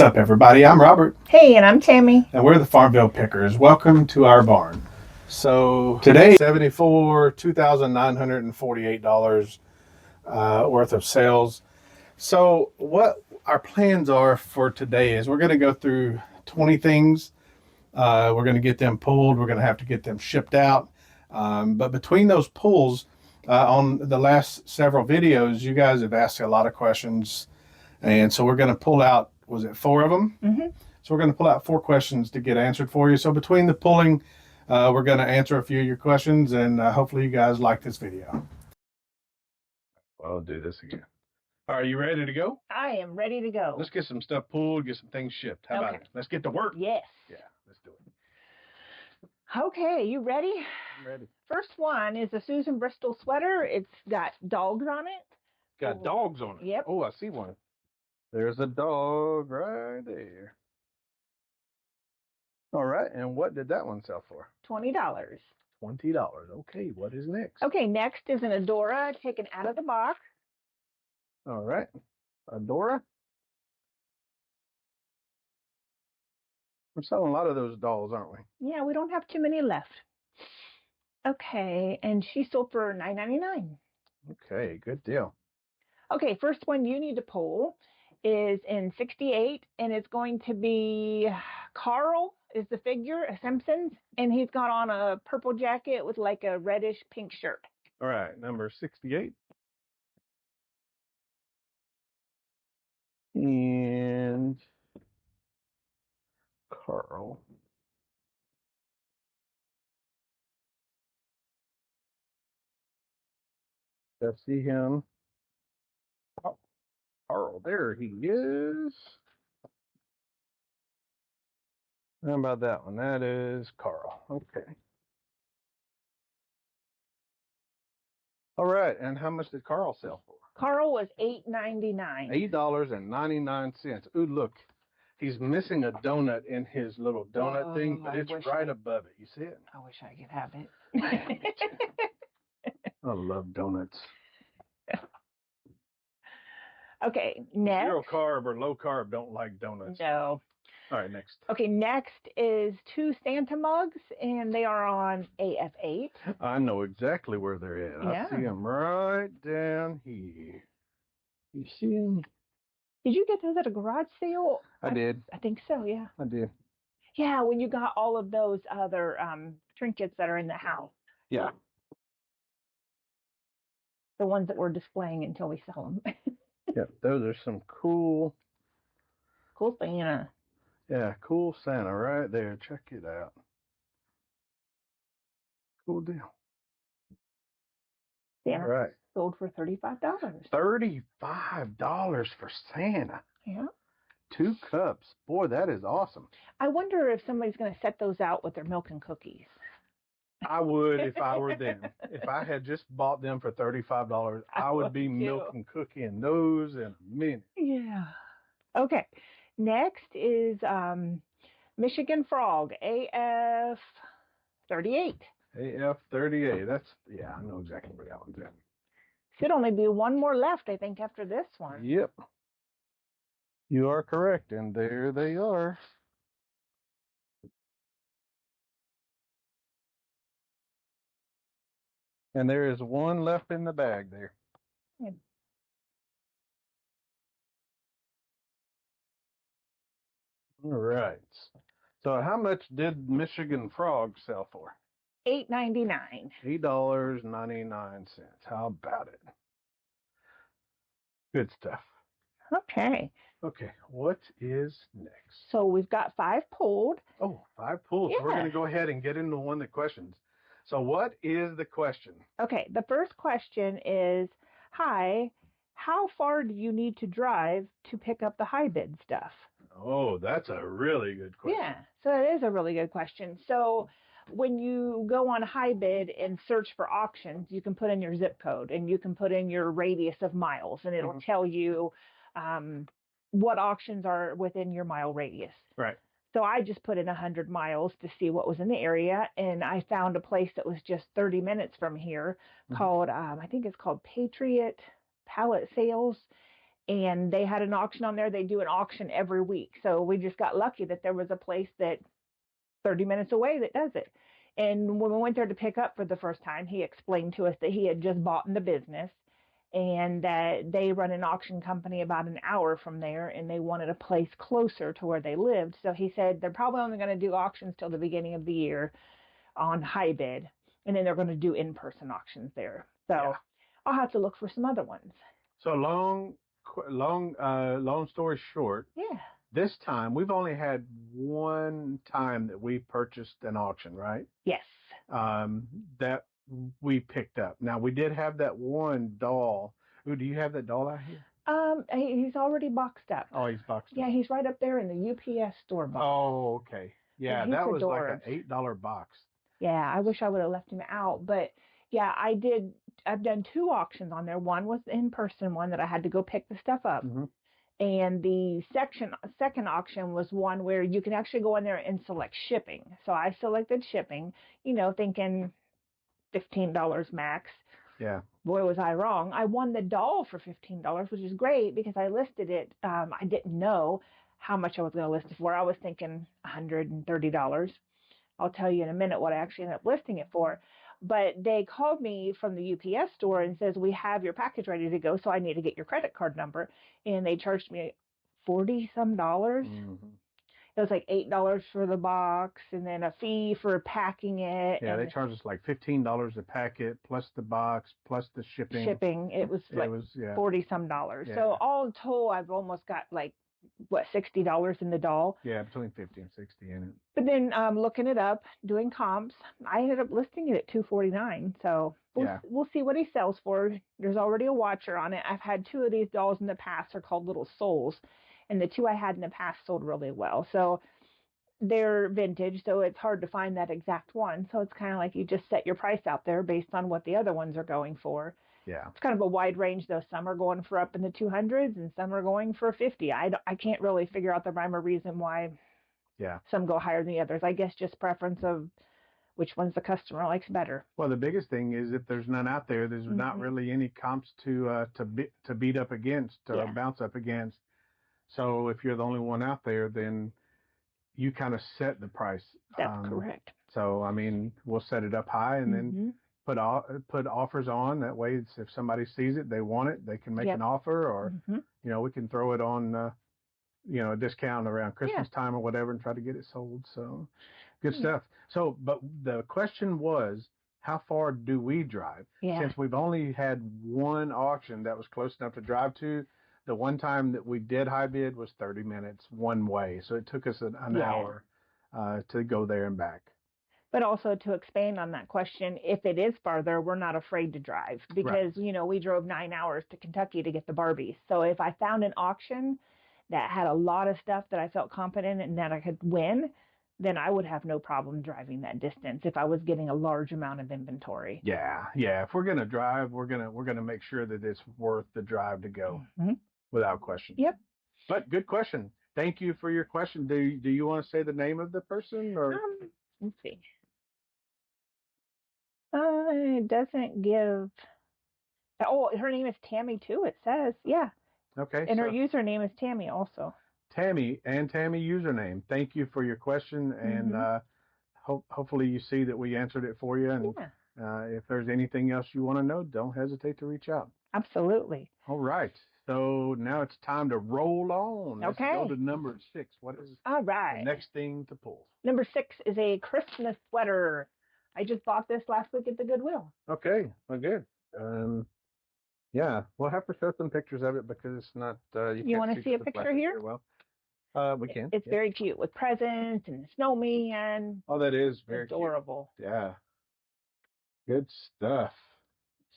What's up, everybody? I'm Robert. Hey, and I'm Tammy. And we're the Farmville Pickers. Welcome to our barn. So today, $2,948 worth of sales. So what our plans are for today is we're going to go through 20 things. We're going to get them pulled. We're going to have to get them shipped out. But between those pulls, on the last several videos, you guys have asked a lot of questions. And so we're going to pull out, was it 4 of them? Mm-hmm. So we're going to pull out 4 questions to get answered for you. So between the pulling, we're going to answer a few of your questions, and hopefully you guys like this video. Well, I'll do this again. Are you ready to go? I am ready to go. Let's get some stuff pulled, get some things shipped. How about it? Let's get to work. Yes. Yeah, let's do it. Okay, you ready? I'm ready. First one is a Susan Bristol sweater. It's got dogs on it. Got dogs on it? Yep. Oh, I see one. There's a dog right there. All right, and what did that one sell for? $20. $20. Okay, what is next? Okay, next is an Adora taken out of the box. All right, Adora. We're selling a lot of those dolls, aren't we? Yeah, we don't have too many left. Okay, and she sold for $9.99. Okay, good deal. Okay, first one you need to pull is in 68, and it's going to be Carl is the figure, a Simpsons, and he's got on a purple jacket with like a reddish pink shirt. All right, number 68. And Carl. I see him. Oh, Carl, there he is. How about that one? That is Carl. Okay. All right, and how much did Carl sell for? Carl was $8.99. $8.99. Ooh, look. He's missing a donut in his little donut thing, but it's right above it. You see it? I wish I could have it. Yeah, me too. I love donuts. Okay, next. 0 carb or low carb don't like donuts. No. All right, next. Okay, next is 2 Santa mugs, and they are on AF8. I know exactly where they're at. Yeah. I see them right down here. You see them? Did you get those at a garage sale? I did. I think so, yeah. I did. Yeah, when you got all of those other trinkets that are in the house. Yeah. The ones that we're displaying until we sell them. Yeah, those are some cool. Cool Santa. Yeah, cool Santa right there. Check it out. Cool deal. Santa Right. sold for $35. $35 for Santa. Yeah. 2 cups. Boy, that is awesome. I wonder if somebody's going to set those out with their milk and cookies. I would if I were them. If I had just bought them for $35, I would be milk and cooking those in a minute. Yeah. Okay. Next is Michigan Frog AF38. AF38. That's, yeah, I know exactly where that one's at. Should only be one more left, I think, after this one. Yep. You are correct, and there they are. And there is one left in the bag there. Yeah. All right. So how much did Michigan Frog sell for? $8.99. $8.99. How about it? Good stuff. Okay. Okay, what is next? So we've got 5 pulled. Oh, 5 pulls. Yeah. So we're going to go ahead and get into one of the questions. So what is the question? Okay, the first question is, hi, how far do you need to drive to pick up the high bid stuff? Oh, that's a really good question. Yeah, so it is a really good question. So when you go on high bid and search for auctions, you can put in your zip code and you can put in your radius of miles, and it'll tell you what auctions are within your mile radius. Right. So I just put in 100 miles to see what was in the area, and I found a place that was just 30 minutes from here called, I think it's called Patriot Pallet Sales, and they had an auction on there. They do an auction every week. So we just got lucky that there was a place that 30 minutes away that does it. And when we went there to pick up for the first time, he explained to us that he had just bought in the business and that they run an auction company about an hour from there, and they wanted a place closer to where they lived. So he said they're probably only going to do auctions till the beginning of the year on high bid, and then they're going to do in-person auctions there. So I'll have to look for some other ones. So long story short, this time we've only had one time that we purchased an auction, right? Yes. That we picked up. Now we did have that one doll. Ooh, do you have that doll out here? He's already boxed up. Oh, he's boxed up. Yeah, he's right up there in the UPS store box. Oh, okay. Yeah, that was like an $8 box. Yeah, I wish I would have left him out, but yeah, I've done 2 auctions on there. One was the in-person one that I had to go pick the stuff up. Mm-hmm. And the second auction was one where you can actually go in there and select shipping. So I selected shipping, thinking $15 max. Yeah. Boy, was I wrong. I won the doll for $15, which is great because I listed it. I didn't know how much I was going to list it for. I was thinking $130. I'll tell you in a minute what I actually ended up listing it for. But they called me from the UPS store and says, we have your package ready to go, so I need to get your credit card number. And they charged me $40-some. Mm-hmm. It was like $8 for the box and then a fee for packing it. Yeah, they charged us like $15 a packet plus the box plus the shipping. It was like $40-some. Yeah. So all told, I've almost got like, $60 in the doll. Yeah, between 50 and 60 in it. But then looking it up, doing comps, I ended up listing it at $249. So we'll see what he sells for. There's already a watcher on it. I've had 2 of these dolls in the past. They're called Little Souls. And the 2 I had in the past sold really well. So they're vintage, so it's hard to find that exact one. So it's kind of like you just set your price out there based on what the other ones are going for. Yeah. It's kind of a wide range, though. Some are going for up in the 200s and some are going for 50. I can't really figure out the rhyme or reason why some go higher than the others. I guess just preference of which ones the customer likes better. Well, the biggest thing is if there's none out there, there's not really any comps to beat up against or bounce up against. So if you're the only one out there, then you kind of set the price. That's correct. So, I mean, we'll set it up high and then put offers on. That way, if somebody sees it, they want it, they can make an offer, or we can throw it on a discount around Christmas time or whatever and try to get it sold. So good stuff. So, but the question was, how far do we drive? Since we've only had one auction that was close enough to drive to. The one time that we did high bid was 30 minutes one way. So it took us an hour to go there and back. But also to expand on that question, if it is farther, we're not afraid to drive because, we drove 9 hours to Kentucky to get the Barbies. So if I found an auction that had a lot of stuff that I felt confident in that I could win, then I would have no problem driving that distance if I was getting a large amount of inventory. Yeah. If we're going to drive, we're going to make sure that it's worth the drive to go without question. Yep. But good question. Thank you for your question. Do you want to say the name of the person or? Let's see. It doesn't give. Oh, her name is Tammy too. It says, Okay. And her username is Tammy also. Tammy username. Thank you for your question, and hopefully you see that we answered it for you. And if there's anything else you want to know, don't hesitate to reach out. Absolutely. All right. So now it's time to roll on. Let's go to number 6. What is the next thing to pull? Number 6 is a Christmas sweater. I just bought this last week at the Goodwill. Okay. Well, good. We'll have to show some pictures of it because it's not. You want to see a picture here? Well, we can. It's very cute with presents and snowman. Oh, that is very adorable. Cute. Yeah. Good stuff.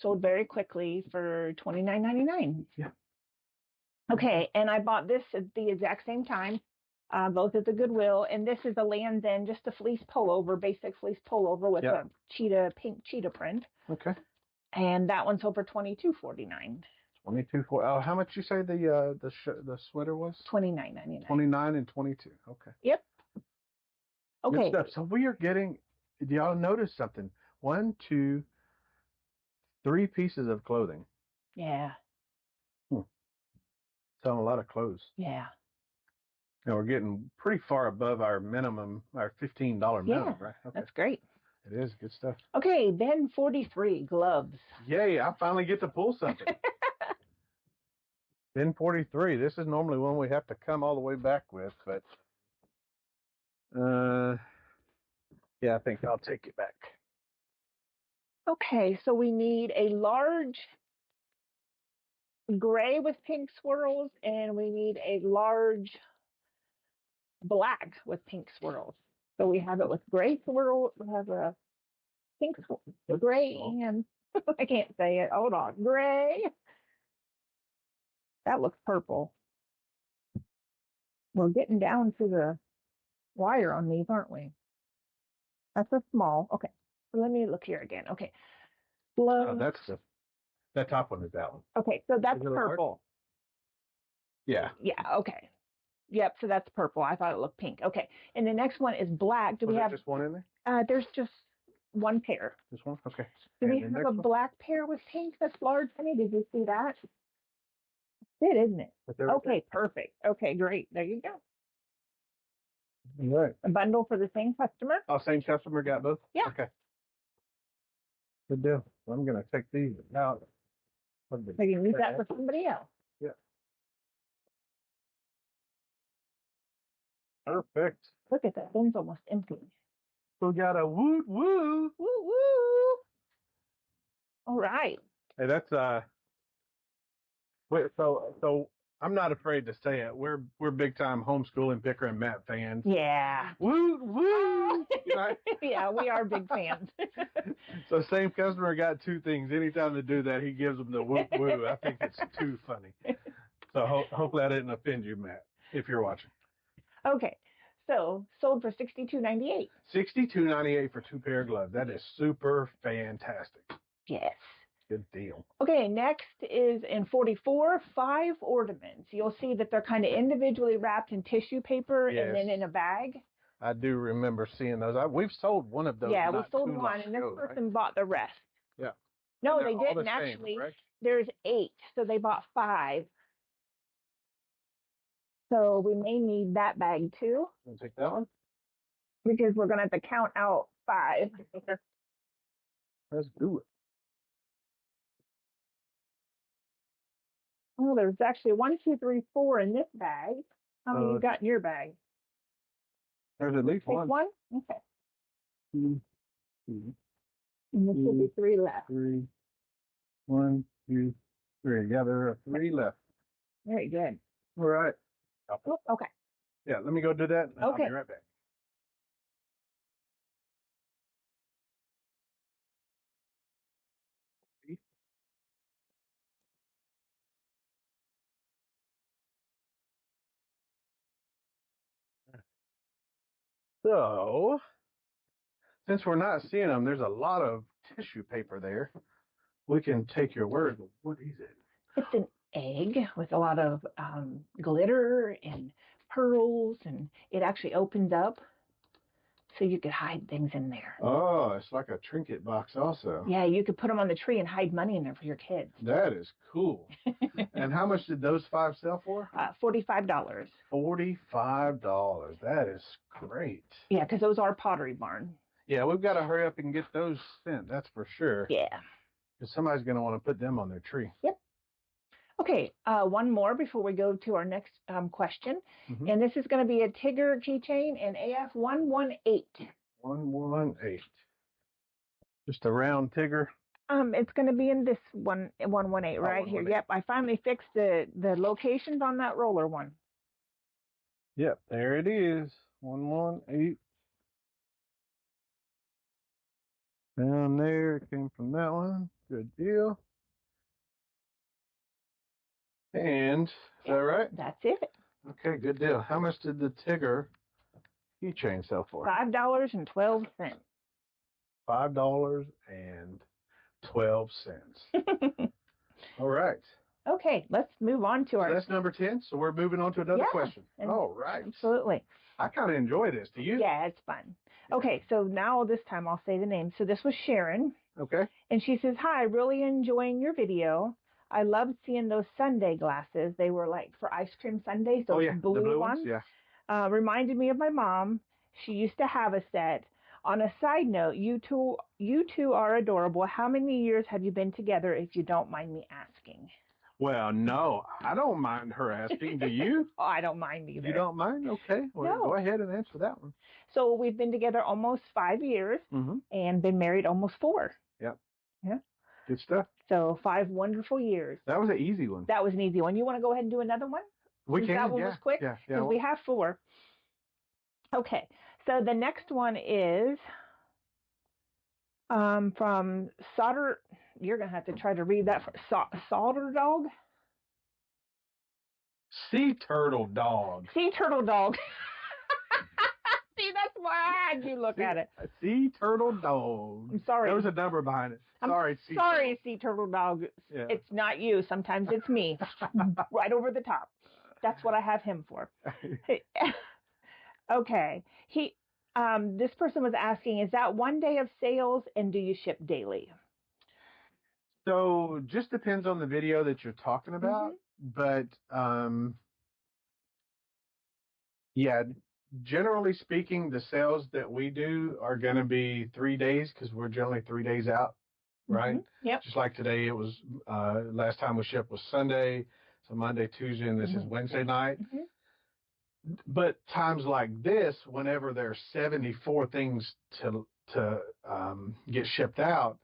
Sold very quickly for $29.99. Yeah. Okay, and I bought this at the exact same time, both at the Goodwill, and this is a Land's End, just a fleece pullover, basic fleece pullover with a pink cheetah print. Okay. And that one sold for $22.49. $22.49. How much you say the sweater was? $29.99. $29 and $22. Okay. Yep. Okay. Good stuff. So we are getting. Do y'all notice something? 1, 2, 3 pieces of clothing. Yeah. selling a lot of clothes. Yeah. And we're getting pretty far above our minimum, our $15 minimum, right? Okay. That's great. It is good stuff. Okay, Ben 43, gloves. Yay, I finally get to pull something. Ben 43. This is normally one we have to come all the way back with, but yeah, I think I'll take it back. Okay, so we need a large gray with pink swirls, and we need a large black with pink swirls. So we have it with gray swirl. We have a pink gray and I can't say it. Hold on, gray. That looks purple. We're getting down to the wire on these, aren't we? That's a small. Okay, so let me look here again. Okay, Oh, that top one is that one. Okay, so that's Is it purple. Yeah. Yeah. Okay. Yep. So that's purple. I thought it looked pink. Okay, and the next one is black. Do we have just one in there? There's just one pair. Just one? Okay. Do we have a black pair with pink that's large, honey? Did you see that? It isn't it? Okay, perfect. Okay, great. There you go. All right. A bundle for the same customer? Oh, same customer got both? Yeah. Okay. Good deal. I'm going to take these out. So you can use that for somebody else. Yeah. Perfect. Look at that. Bin's almost empty. We got a woot woo. Woo woo. All right. Hey, that's wait, so I'm not afraid to say it. We're big time homeschooling Picker and Matt fans. Yeah. Woot woo. You know? Yeah, we are big fans. So same customer got two things. Anytime they do that, he gives them the woot woo. I think it's too funny. So hopefully I didn't offend you, Matt, if you're watching. Okay. So sold for $62.98. $62.98 for two pair of gloves. That is super fantastic. Yes. Good deal. Okay, next is in 44, 5 ornaments. You'll see that they're kind of individually wrapped in tissue paper and then in a bag. I do remember seeing those. We've sold one of those. Yeah, we sold one, and this person bought the rest. Yeah. No, they didn't actually. There's 8, so they bought 5. So we may need that bag too. Want to take that one? Because we're going to have to count out 5. Let's do it. Oh, there's actually 1, 2, 3, 4 in this bag. How many you got in your bag? There's at least one. One? Okay. 2, And there should be 3 left. 3. 1, 2, 3. Yeah, there are 3 left. Very good. All right. Oh, okay. Yeah, let me go do that. And Okay. I'll be right back. So, since we're not seeing them, there's a lot of tissue paper there. We can take your word. What is it? It's an egg with a lot of glitter and pearls, and it actually opens up so you could hide things in there. Oh, it's like a trinket box also. Yeah, you could put them on the tree and hide money in there for your kids. That is cool. And how much did those 5 sell for? $45. $45. That is great. Yeah, because those are Pottery Barn. Yeah, we've got to hurry up and get those sent. That's for sure. Yeah. Because somebody's going to want to put them on their tree. Yep. Okay, one more before we go to our next question. Mm-hmm. And this is going to be a Tigger keychain in AF 118. 118. Just a round Tigger? It's going to be in this 118 right here. Yep, I finally fixed the locations on that roller one. Yep, there it is. 118. Down there, it came from that one. Good deal. And, is that right? That's it. Okay, good deal. How much did the Tigger keychain sell for? $5.12. $5.12. All right. Okay, let's move on to that's number 10. So we're moving on to another question. All right. Absolutely. I kind of enjoy this. Do you? Yeah, it's fun. Okay, so now this time I'll say the name. So this was Sharon. Okay. And she says, "Hi, really enjoying your video. I loved seeing those Sunday glasses. They were like for ice cream sundaes, those the blue ones. Yeah. Reminded me of my mom. She used to have a set. On a side note, you two are adorable. How many years have you been together, if you don't mind me asking? Well, no, I don't mind her asking. Do you? Oh, I don't mind either. You don't mind? Okay. Well, No. go ahead and answer that one. So we've been together almost 5 years and been married almost 4. Yep. Yeah. Good stuff. So 5 wonderful years. That was an easy one. That was an easy one. You want to go ahead and do another one? We can. That one was quick? Yeah. Because we have 4. Okay. So the next one is from Solder. You're going to have to try to read that. Solder Dog? Sea Turtle Dog. Sea Turtle Dog. See, that's why I had you look at it. Sea Turtle Dog. I'm sorry. There was a number behind it. Sorry, Sea Turtle Dog. Yeah. It's not you. Sometimes it's me. Right over the top. That's what I have him for. Okay. This person was asking, is that one day of sales and do you ship daily? So just depends on the video that you're talking about. But yeah, generally speaking, the sales that we do are going to be 3 days because we're generally 3 days out, right? Yep. Just like today, it was last time we shipped was Sunday, so Monday, Tuesday, and this is Wednesday night. But times like this, whenever there's 74 things to get shipped out,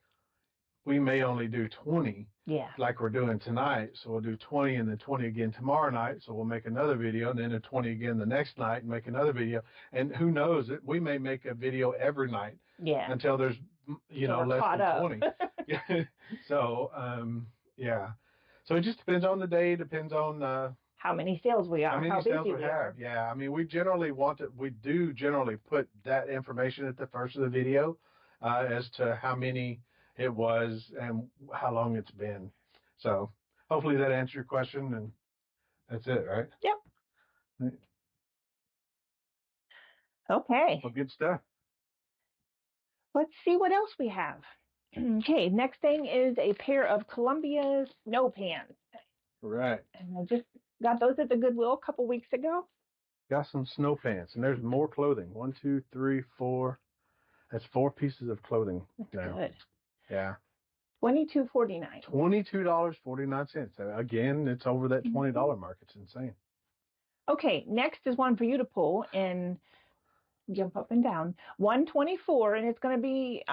we may only do 20. Yeah. Like we're doing tonight. So we'll do 20 and then 20 again tomorrow night. So we'll make another video and then a 20 again the next night and make another video. And who knows, we may make a video every night. Yeah. Until there's, less than 20. Yeah. So, yeah. So it just depends on the day, depends on how many sales we are, how busy we have. Yeah. I mean, we do generally put that information at the first of the video as to how many it was and how long it's been. So hopefully that answers your question, and that's it, right? Yep. Right. Okay. Well, good stuff. Let's see what else we have. Okay, next thing is a pair of Columbia snow pants. Right. And I just got those at the Goodwill a couple weeks ago. Got some snow pants, and there's more clothing. 1, 2, 3, 4. That's 4 pieces of clothing. That's good. Yeah. $22.49. $22.49. Again, it's over that $20 mark. It's insane. Okay, next is one for you to pull and jump up and down. 124, and it's going to be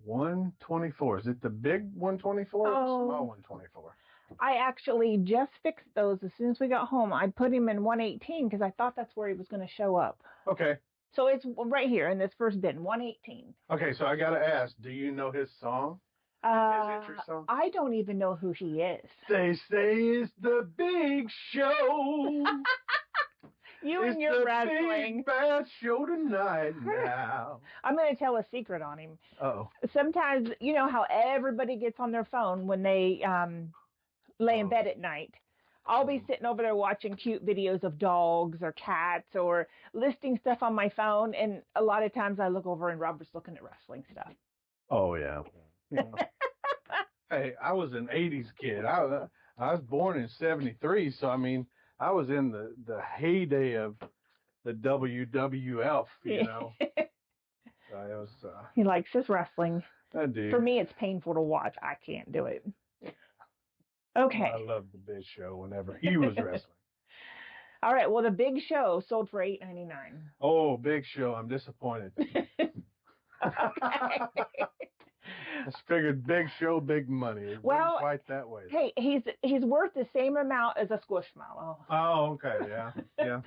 124. Is it the big 124 or the small 124? I actually just fixed those as soon as we got home. I put him in 118 because I thought that's where he was going to show up. Okay. So it's right here in this first bin, 118. Okay, so I got to ask, do you know his song? His entry song? I don't even know who he is. They say it's the big show. You and your wrestling. Big bad show tonight now. I'm going to tell a secret on him. Uh-oh. Sometimes, you know how everybody gets on their phone when they lay in bed at night. I'll be sitting over there watching cute videos of dogs or cats or listing stuff on my phone. And a lot of times I look over and Robert's looking at wrestling stuff. Oh, yeah. Hey, I was an 80s kid. I was born in 73. So, I mean, I was in the heyday of the WWF, you know. So it was, he likes his wrestling. I do. For me, it's painful to watch. I can't do it. Okay. I loved the Big Show whenever he was wrestling. All right. Well, the Big Show sold for $8.99. Oh, Big Show. I'm disappointed. Okay. I just figured Big Show, big money. It wasn't quite that way. Hey, he's worth the same amount as a Squishmallow. Oh, okay. Yeah. Yeah.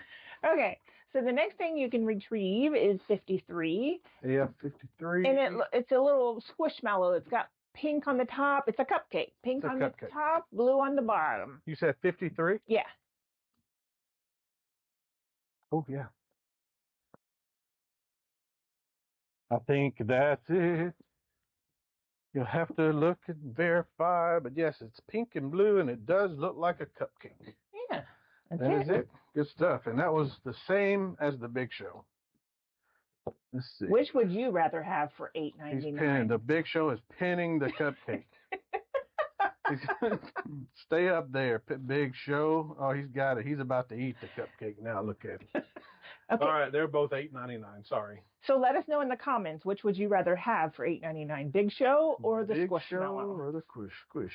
Okay. So the next thing you can retrieve is 53. Yeah, 53. And it's a little Squishmallow. It's got pink on the top. It's a cupcake. Pink on the top, blue on the bottom. You said 53? Yeah. Oh, yeah. I think that's it. You'll have to look and verify, but yes, it's pink and blue, and it does look like a cupcake. Yeah. That is it. Good stuff. And that was the same as the Big Show. Let's see. Which would you rather have for $8.99? He's pinning. The Big Show is pinning the cupcake. Stay up there. Big Show. Oh, he's got it. He's about to eat the cupcake now. Look at him. Okay. All right, they're both $8.99. Sorry. So let us know in the comments, which would you rather have for $8.99, Big Show or the Big Squishmallow? Show or the Squish.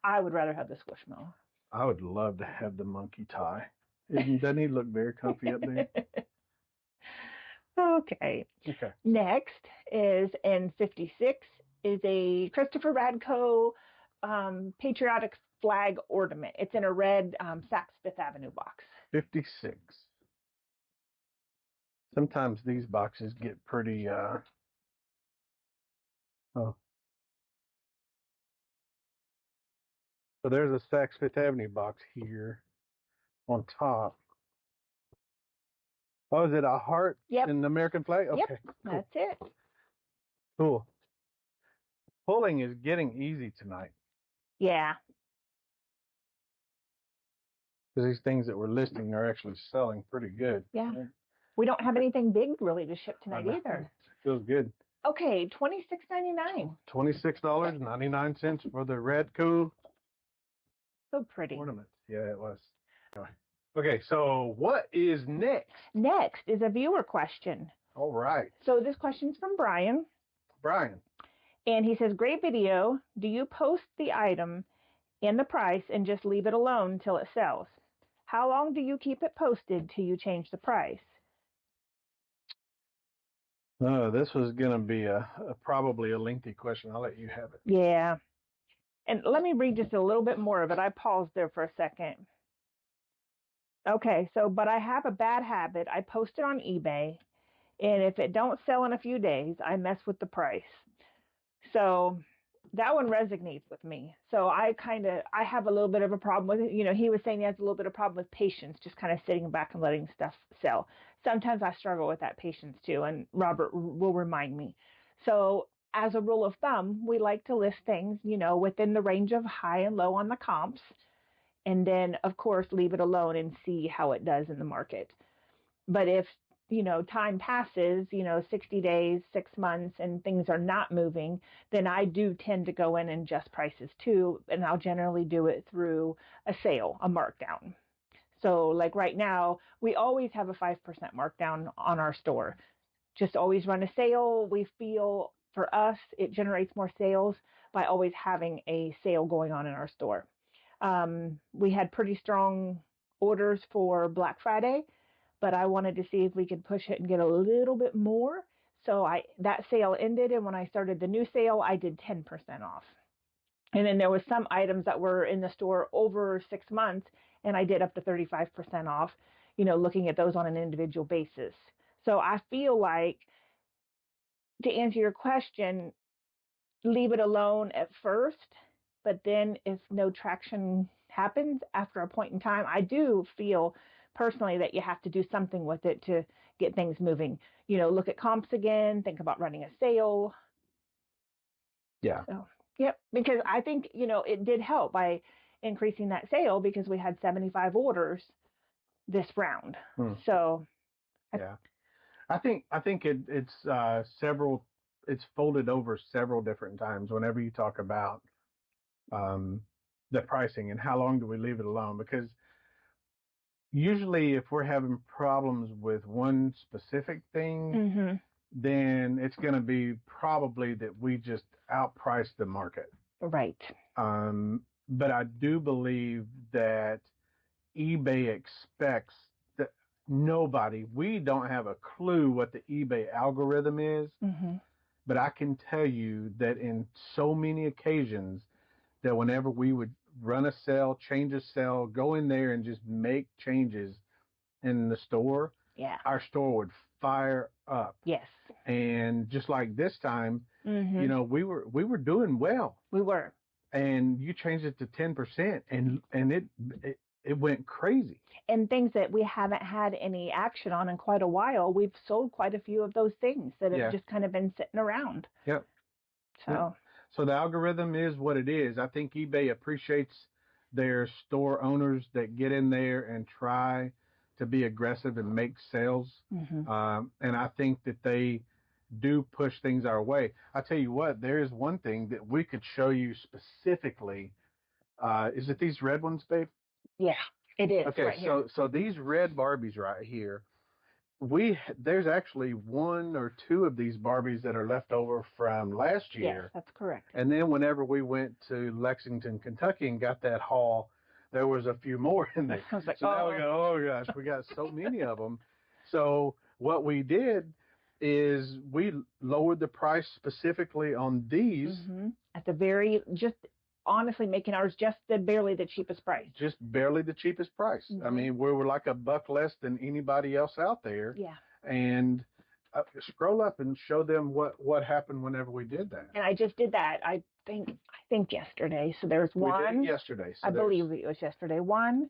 I would rather have the Squishmallow. I would love to have the monkey tie. Doesn't he look very comfy up there? Okay. Next is in 56 is a Christopher Radko patriotic flag ornament. It's in a red Saks Fifth Avenue box. 56. Sometimes these boxes get pretty oh. So there's a Saks Fifth Avenue box here on top. Oh, is it a heart in the American flag? Okay, yep, cool. That's it. Cool. Pulling is getting easy tonight. Yeah. Because these things that we're listing are actually selling pretty good. Yeah. We don't have anything big really to ship tonight either. Feels good. Okay, $26.99. $26.99 for the Radco. So pretty. Ornament. Yeah, it was. Anyway. Okay, so what is next? Next is a viewer question. All right. So this question's from Brian. And he says, great video. Do you post the item and the price and just leave it alone till it sells? How long do you keep it posted till you change the price? No, this was going to be probably a lengthy question. I'll let you have it. Yeah. And let me read just a little bit more of it. I paused there for a second. Okay, so, but I have a bad habit. I post it on eBay, and if it don't sell in a few days, I mess with the price. So that one resonates with me. So I have a little bit of a problem with it. You know, he was saying he has a little bit of problem with patience, just kind of sitting back and letting stuff sell. Sometimes I struggle with that patience too, and Robert will remind me. So as a rule of thumb, we like to list things, you know, within the range of high and low on the comps. And then, of course, leave it alone and see how it does in the market. But if, you know, time passes, you know, 60 days, 6 months, and things are not moving, then I do tend to go in and adjust prices too. And I'll generally do it through a sale, a markdown. So like right now, we always have a 5% markdown on our store. Just always run a sale. We feel for us, it generates more sales by always having a sale going on in our store. We had pretty strong orders for Black Friday, but I wanted to see if we could push it and get a little bit more. So that sale ended, and when I started the new sale, I did 10% off. And then there was some items that were in the store over 6 months, and I did up to 35% off, you know, looking at those on an individual basis. So I feel like, to answer your question, leave it alone at first, but then if no traction happens after a point in time, I do feel personally that you have to do something with it to get things moving. You know, look at comps again, think about running a sale. Yeah. So, yep, because I think, you know, it did help by increasing that sale because we had 75 orders this round. So yeah. I think it's folded over several different times whenever you talk about the pricing and how long do we leave it alone, because usually if we're having problems with one specific thing, then it's going to be probably that we just outprice the market. Right. But I do believe that eBay expects that we don't have a clue what the eBay algorithm is, but I can tell you that in so many occasions that whenever we would run a sale, change a sale, go in there and just make changes in the store, our store would fire up. Yes. And just like this time, you know, we were doing well. We were. And you changed it to 10%, and it went crazy. And things that we haven't had any action on in quite a while, we've sold quite a few of those things that have just kind of been sitting around. Yep. So the algorithm is what it is. I think eBay appreciates their store owners that get in there and try to be aggressive and make sales. And I think that they do push things our way. I tell you what, there is one thing that we could show you specifically. Is it these red ones, babe? Yeah, it is. Okay, right here. so these red Barbies right here, there's actually one or two of these Barbies that are left over from last year. Yes, that's correct. And then whenever we went to Lexington, Kentucky and got that haul, there was a few more in there. I was like, So now we go, oh gosh, we got so many of them. So what we did is we lowered the price specifically on these. At the very, just honestly making ours just barely the cheapest price. Just barely the cheapest price. I mean, we were like $1 less than anybody else out there. Yeah. And scroll up and show them what happened whenever we did that. And I just did that. I think yesterday. So there's one. We did it yesterday. So I believe it was yesterday. 1,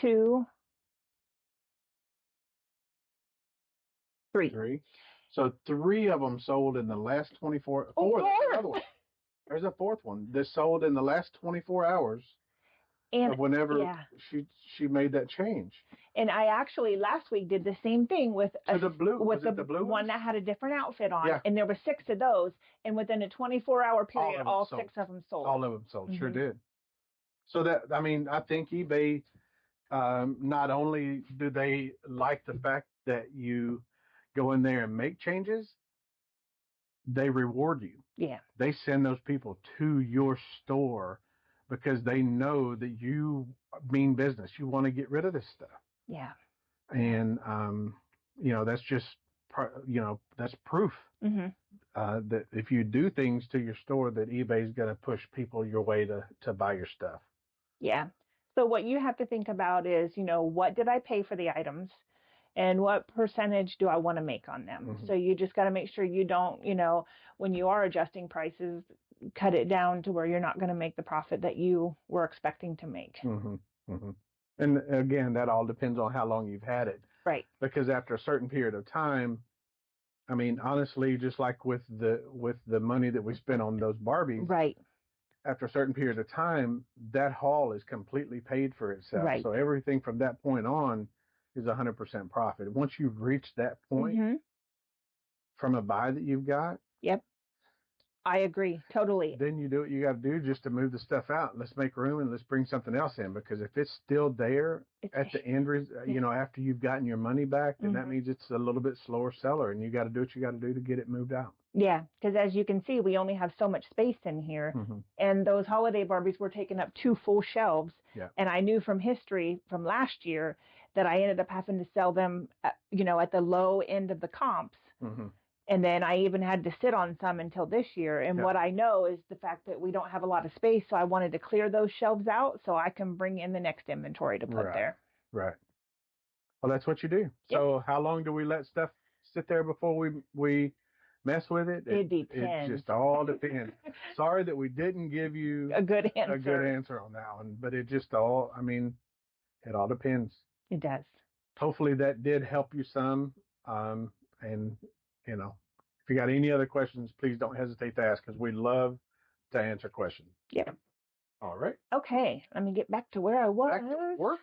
2, 3. 3. So 3 of them sold in the last 24. Oh, there's another one. There's a 4th one. That sold in the last 24 hours. And of whenever she made that change. And I actually last week did the same thing with the blue one that had a different outfit on, yeah. and there were 6 of those, and within a 24-hour period, all 6 of them sold. All of them sold, sure did. So that, I mean, I think eBay, not only do they like the fact that you go in there and make changes, they reward you. Yeah. They send those people to your store because they know that you mean business. You want to get rid of this stuff. Yeah. And, that's just, that's proof that if you do things to your store, that eBay's going to push people your way to buy your stuff. Yeah. So what you have to think about is, what did I pay for the items and what percentage do I want to make on them? So you just got to make sure you don't, when you are adjusting prices, cut it down to where you're not going to make the profit that you were expecting to make. And again, that all depends on how long you've had it. Right. Because after a certain period of time, I mean, honestly, just like with the money that we spent on those Barbies, right. After a certain period of time, that haul is completely paid for itself. Right. So everything from that point on is 100% profit. Once you've reached that point from a buy that you've got. Yep. I agree. Totally. Then you do what you got to do just to move the stuff out. Let's make room and let's bring something else in, because if it's still there at the end, after you've gotten your money back, then that means it's a little bit slower seller, and you got to do what you got to do to get it moved out. Yeah, because as you can see, we only have so much space in here, and those holiday Barbies were taking up 2 full shelves. Yeah. And I knew from history from last year that I ended up having to sell them, at the low end of the comps. And then I even had to sit on some until this year. And what I know is the fact that we don't have a lot of space. So I wanted to clear those shelves out so I can bring in the next inventory to put there. Right. Well, that's what you do. Yep. So how long do we let stuff sit there before we mess with it? It depends. It just all depends. Sorry that we didn't give you a good answer on that one, but it all depends. It does. Hopefully that did help you some. And if you got any other questions, please don't hesitate to ask, because we love to answer questions. Yeah. All right. Okay. Let me get back to where I was. Back to work.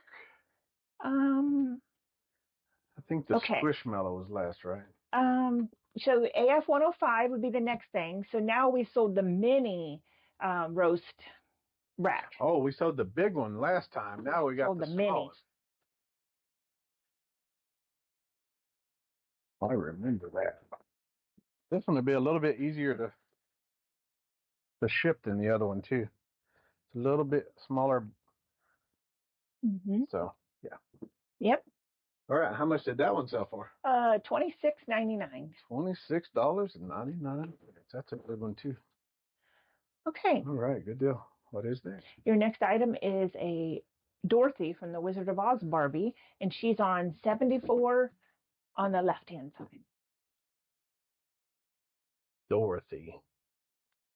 I think the Squishmallow was last, right? So the AF 105 would be the next thing. So now we sold the mini roast rack. Oh, we sold the big one last time. Now we got the mini. I remember that. This one will be a little bit easier to ship than the other one too. It's a little bit smaller. So yeah. Yep. All right. How much did that one sell for? $26.99. $26.99. That's a good one too. Okay. All right. Good deal. What is next? Your next item is a Dorothy from the Wizard of Oz Barbie, and she's on 74 on the left-hand side. Dorothy.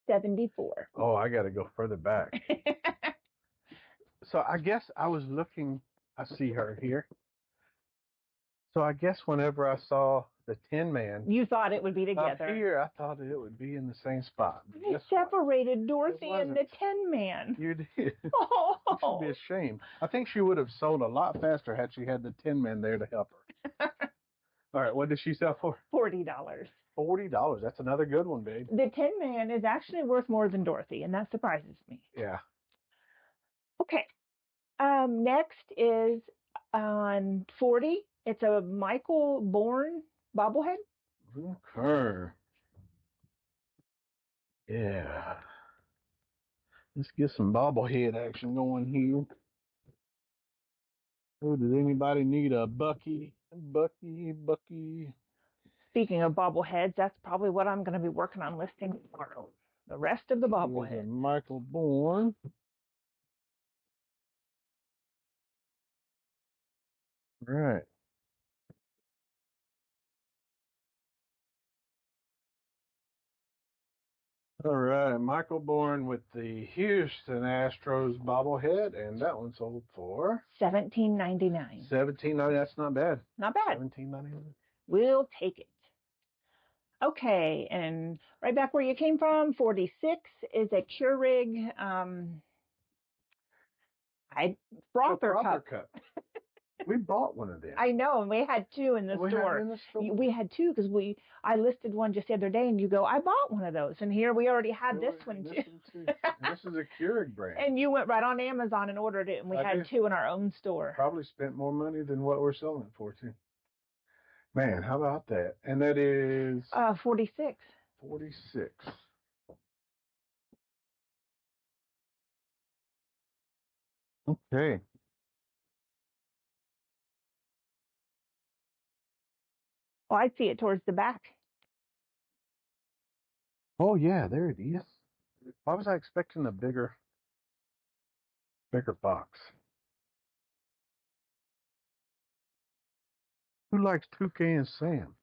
74. Oh, I got to go further back. So I guess I was looking. I see her here. So I guess whenever I saw the Tin Man, you thought it would be together. Up here, I thought it would be in the same spot. You separated Dorothy and the Tin Man. You did. Oh. It should be a shame. I think she would have sold a lot faster had she had the Tin Man there to help her. All right, what did she sell for? $40. $40. That's another good one, babe. The Tin Man is actually worth more than Dorothy, and that surprises me. Yeah. Okay. Next is on 40. It's a Michael Bourne bobblehead. Okay. Yeah. Let's get some bobblehead action going here. Oh, does anybody need a Bucky? Bucky. Speaking of bobbleheads, that's probably what I'm going to be working on listing tomorrow. The rest of the Here's a bobbleheads. Michael Bourne. Right. All right, Michael Bourne with the Houston Astros bobblehead, and that one sold for $17.99. $17.99. That's not bad. Not bad. $17.99. We'll take it. Okay, and right back where you came from, 46 is a Keurig frother cup. We bought one of them. I know, and we had two in the store. We had two because I listed one just the other day, and you go, I bought one of those, and here we already had this one too. This is a Keurig brand. And you went right on Amazon and ordered it, and we had two in our own store. Probably spent more money than what we're selling it for too. Man, how about that? And that is 46. 46. Okay. Oh, I see it towards the back. Oh yeah, there it is. Why was I expecting a bigger box? Who likes Toucan Sam?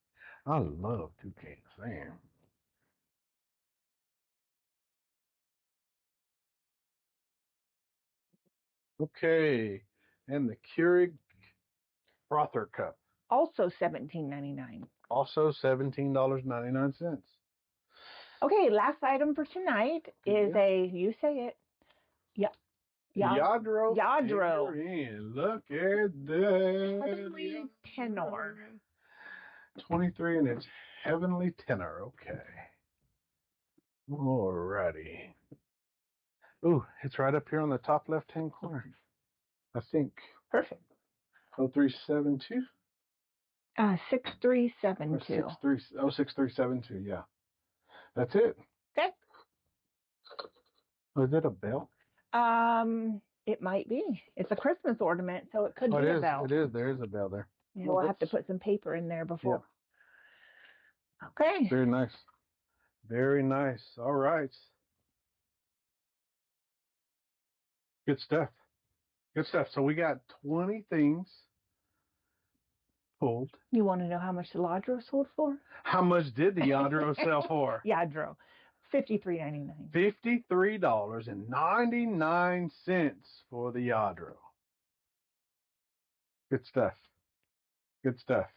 I love Toucan Sam. Okay, and the Keurig frother cup. Also $17.99. Also $17.99. Okay, last item for tonight is you say it. Yadro. Yadro. Look at that. Heavenly tenor. 23 and it's heavenly tenor. Okay. Alrighty. Ooh, it's right up here on the top left-hand corner. I think. Perfect. 0372. 6372. 6372, yeah. That's it. Okay. Oh, is it a bell? It might be. It's a Christmas ornament, so it could be a bell. It is. There is a bell there. Yeah, we'll have to put some paper in there before. Yeah. Okay. Very nice. Very nice. All right. Good stuff. Good stuff. So we got 20 things pulled. You want to know how much the Yadro sold for? How much did the Yadro sell for? Yadro. $53.99. $53.99 for the Yadro. Good stuff. Good stuff.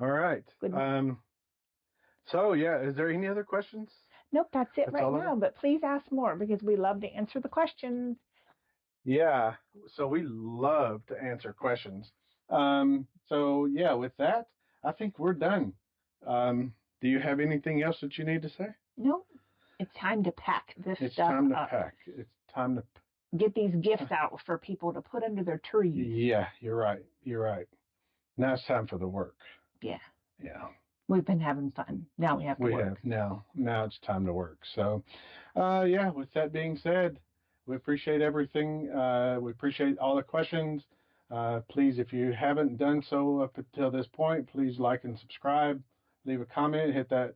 All right. So yeah, is there any other questions? Nope, that's it right now. But please ask more because we love to answer the questions. Yeah, so we love to answer questions. So yeah, with that, I think we're done. Do you have anything else that you need to say? No. It's time to pack this stuff up. It's time to pack. It's time to get these gifts out for people to put under their trees. Yeah, you're right. You're right. Now it's time for the work. Yeah. Yeah. We've been having fun. Now we have to work. We have now. Now it's time to work. So, yeah. With that being said, we appreciate everything. We appreciate all the questions. Please, if you haven't done so up until this point, please like and subscribe. Leave a comment. Hit that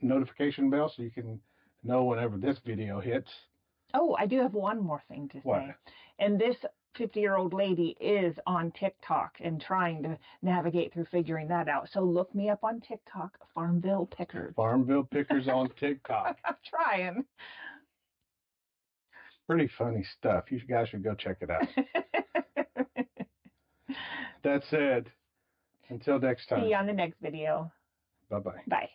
notification bell so you can know whenever this video hits. Oh, I do have one more thing to say. And this 50-year-old lady is on TikTok and trying to navigate through figuring that out. So look me up on TikTok, Farmville Pickers. Farmville Pickers on TikTok. I'm trying. Pretty funny stuff. You guys should go check it out. That said, until next time. See you on the next video. Bye-bye. Bye.